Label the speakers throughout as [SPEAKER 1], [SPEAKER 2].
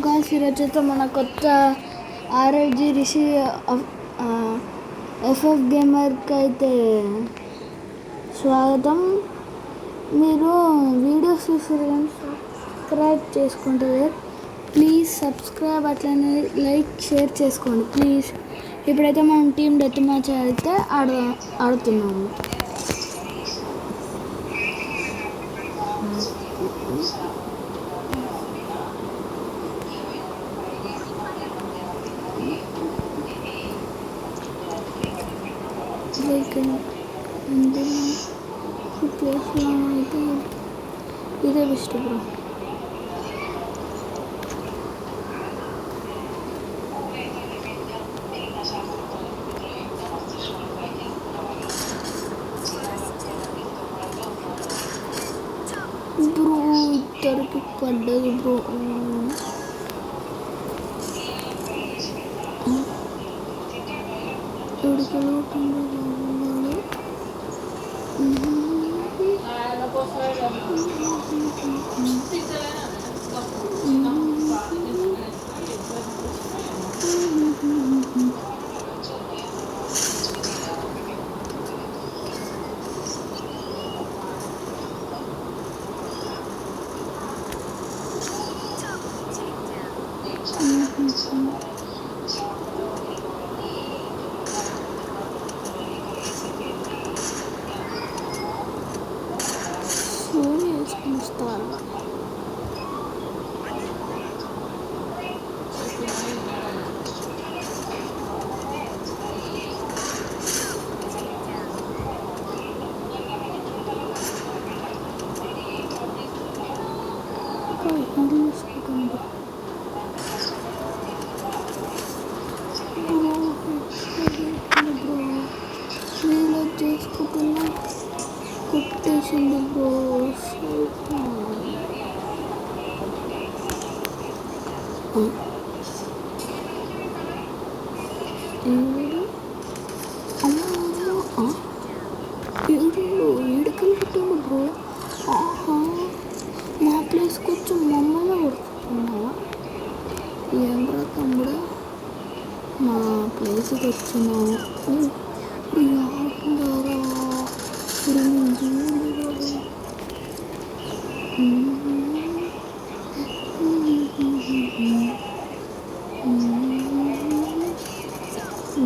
[SPEAKER 1] Guys, ఈరోజైతే మన కొత్త ఆర్ఎఫ్జి రిషి ఎఫ్ఎఫ్ గేమర్కి అయితే స్వాగతం. మీరు వీడియోస్ చూసారు కానీ సబ్స్క్రైబ్ చేసుకుంటారు, ప్లీజ్ సబ్స్క్రైబ్, అట్లనే లైక్ షేర్ చేసుకోండి ప్లీజ్. ఇప్పుడైతే మనం టీమ్ డెత్ మ్యాచ్ అయితే ఆడుతున్నాము. ప్లేస్లో అయితే ఇదే బెస్ట్ బ్రో. బ్రో ఇద్దరికి పడ్డది బ్రో. సోనీ వేసుకుని వస్తారు. చేసుకుంటున్నా కొట్టేసింది బ్రో. ఏడుకెళ్ళి పెట్టండి బ్రో. ఆహా, మా ప్లేస్కి వచ్చి మమ్మల్ని కొడుతున్నావా? ఏం రా తమ్ముడు, మా ప్లేస్కి వచ్చినావు.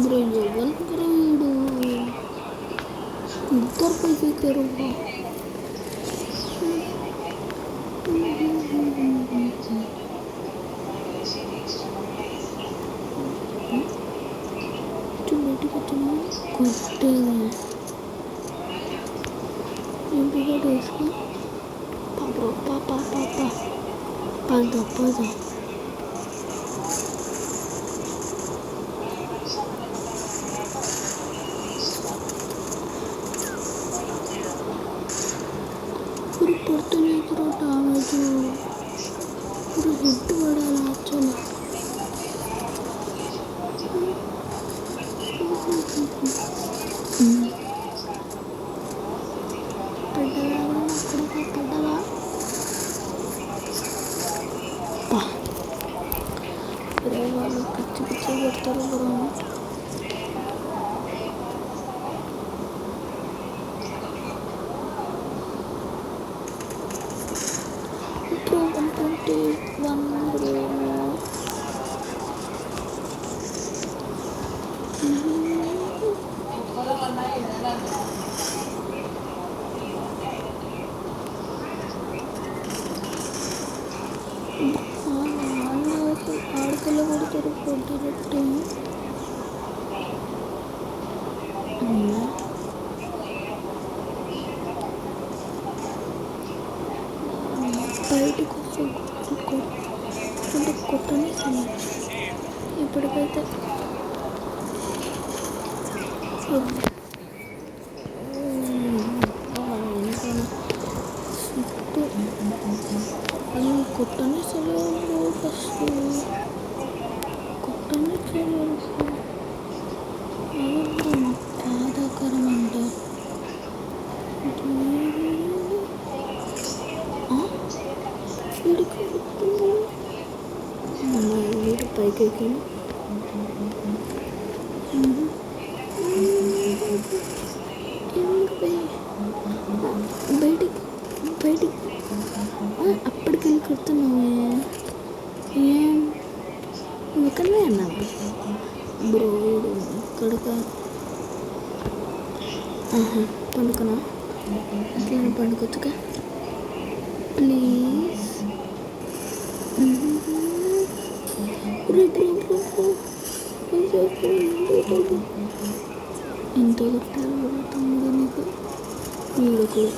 [SPEAKER 1] బ్రో ఎవరు బ్రో, ఇద్దరు పైకి ఎక్కారు. బయటకు వచ్చినా కొట్టేది ఇంటికి వేసుకో బ్రో. పద పడుతుంది బ్రో. డామేజ్ ఇప్పుడు హెడ్ పడాలి యాక్చువల్లీ. బ్రో వాళ్ళు పిచ్చి కొడతారు బ్రో. Bro 121 bro. ఆడకల్లో కొడతారు పొద్దునట్టు. బయటకు వస్తే కొట్టని ఇప్పటికైతే కొట్టని సెలవు ఫస్ట్ కొట్టని సెలవు బాధాకరం అంటే వీడికి పైకి ఎక్కాను. బయటికి బయటికి అప్పటికెళ్ళి కొడుతున్నావే. ఏం నువ్వు ఎక్కడనే అన్నావు బ్రో? కడక పండుకున్నా అట్లనే పండుకోవచ్చుగా ప్లీజ్. ఎంత కొట్టారు తమ్ముడు నీకు వీడు కూడా.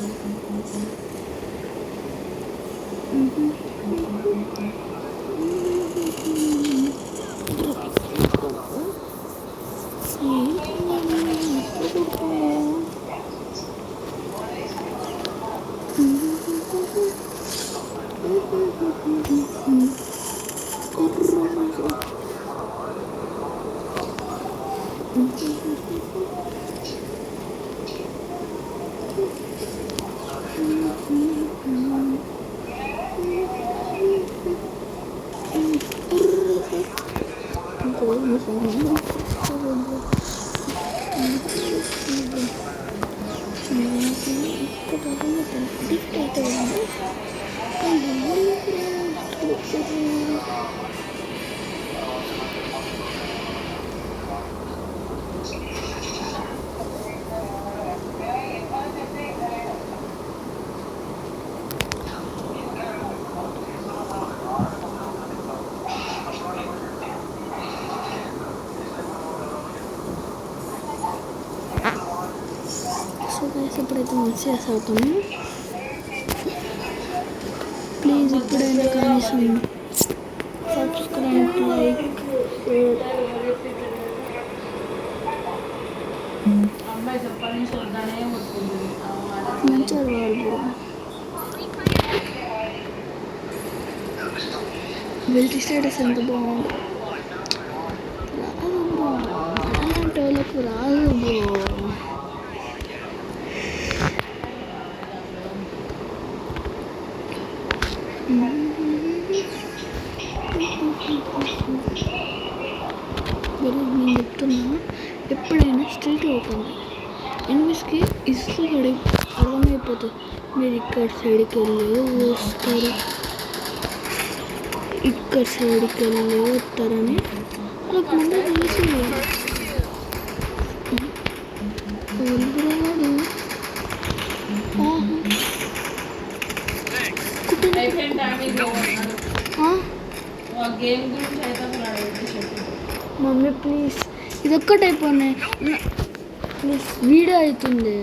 [SPEAKER 1] ఇప్పుడైతే మెసేజ్ అవుతాము. ప్లీజ్ ఇప్పుడైనా కనీసం సబ్స్క్రైబ్, లైక్, షేర్. మంచిగా వాళ్ళు వెల్తీ స్టేటస్ ఎంత బాగుంది. రాదు బ్రో, అలాంటి వాళ్ళకు రాదు బ్రో. నేను చెప్తున్నా, ఎప్పుడైనా స్ట్రీట్ పోకండి. ఎనిమిస్కి ఇసుక పడి అర్థమైపోతుంది. మీరు ఇక్కడ సైడ్కి వెళ్ళి వస్తారు, ఇక్కడ సైడ్కి వెళ్ళి వస్తారని వాళ్ళకి ముందే తెలిసి మమ్మీ ప్లీజ్ ఇదొక్కటి అయిపోయినాయి ప్లీజ్. వీడియో అవుతుంది.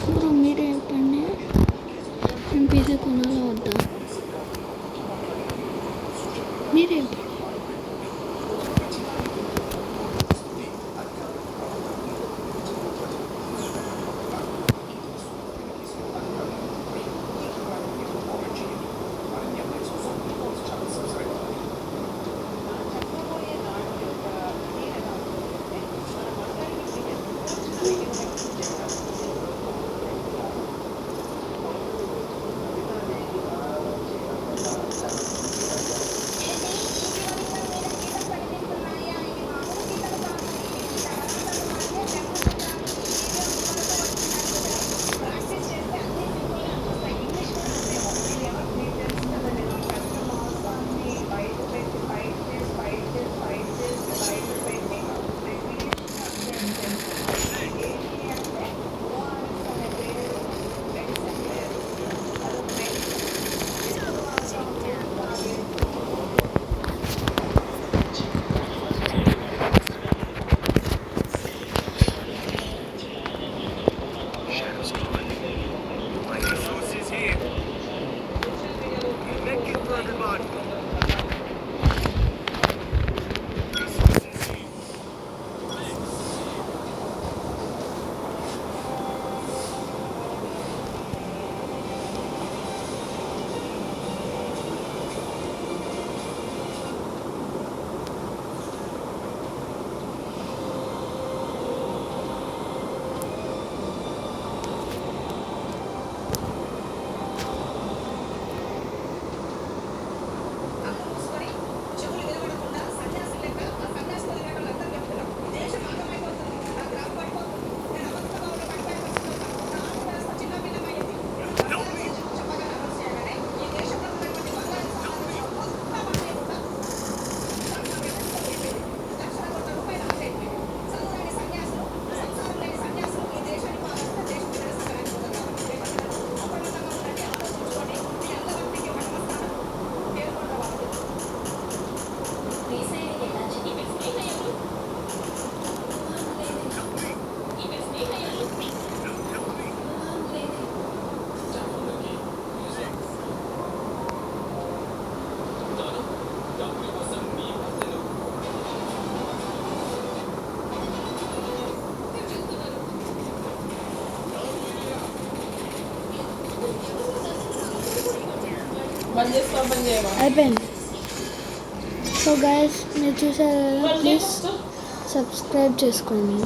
[SPEAKER 1] ఇప్పుడు మీరే చెప్పండి, నేను పిజ్జా కొనాలా వద్దా? మీరే చెప్పండి. అయిపోయింది. సో గైస్, మీరు చూసారు కదా, ప్లీజ్ సబ్స్క్రైబ్ చేసుకోండి.